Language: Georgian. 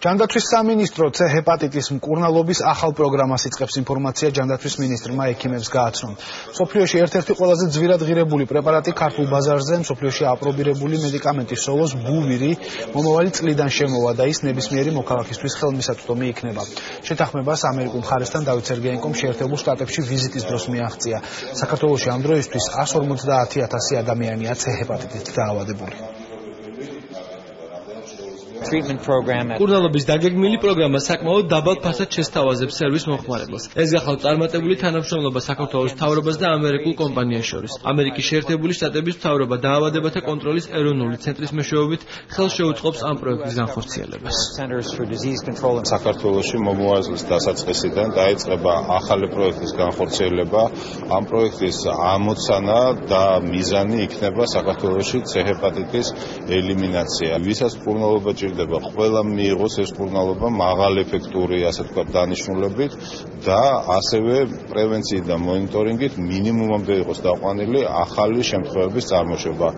ჯანდაცვის სამინისტრო C ჰეპატიტის მკურნალობის ახალ პროგრამას იწყებს. ინფორმაცია ჯანდაცვის მინისტრმა ექიმებს გააცნო. მსოფლიოში ერთ-ერთი ყველაზე ძვირად ღირებული პრეპარატი ქართულ ბაზარზე მსოფლიოში აპრობირებული მედიკამენტი სოლოს ბუვირი მომავალი წლიდან შემოვა და ის ნებისმიერი მოქალაქისთვის ხელმისაწვდომი იქნება. შეთანხმებას ამერიკულ მხარესთან დავით სერგეენკომ შეერთებულ შტატებში ვიზიტის დროს მიაღწია. საქართველოში ამ დროისთვის 150,000 ადამიანია C ჰეპატიტით დაავადებული. მკურნალობის დაგეგმილი პროგრამა საკმაოდ დაბალ ფასად შესთავაზებს სერვის მომხმარებელს. ეს გახავთ წარმატებული თანამშრომლობა საქართველოს მთავრობას და ამერიკულ კომპანიას შორის. ამერიკის შეერთებული შტატების მთავრობა დაავადებათა კონტროლის ეროვნული ცენტრის მეშვეობით ხელს შეუწყობს ამ პროექტის განხორციელებას. საქართველოში მომავალ წლის დასაწყისიდან დაიწყება ახალი პროექტის განხორციელება. ამ პროექტის ამოცანა და მიზანი იქნება საქართველოში C ჰეპატიტის ელიმინაცია. ვისაც მკურნალობა ყველა მიიღოს ეს მკურნალობა მაღალ ეფექტური, ასე ვთქვათ, დანიშნულებით და ასევე პრევენციით და მონიტორინგით მინიმუმამდე იყოს დაყვანილი ახალი შემთხვევების წარმოშობა.